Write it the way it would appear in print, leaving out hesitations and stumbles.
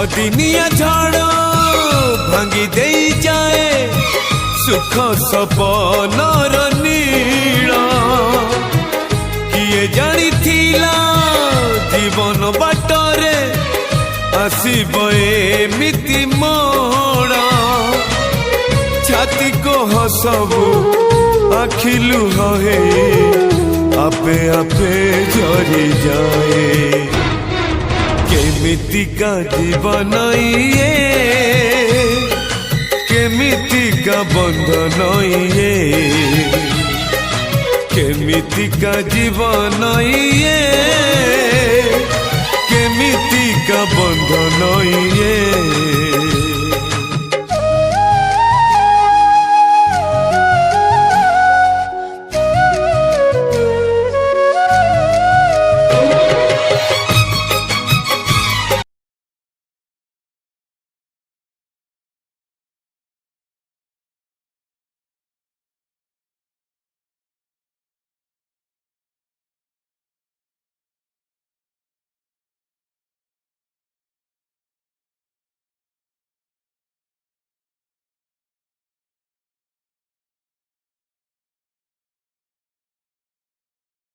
अदिनिया झड़ भांगी दे जाए सुख सपनर नीड़ किए जानी थिला जीवन बाटरे आसीब एमिति मोड़ छाती को हसबू आखिलु हे आपे आपे झरी जाए केमितिका जीवन ये केमितिका बंधन ये केमितिका जीवन ये केमितिका बंधन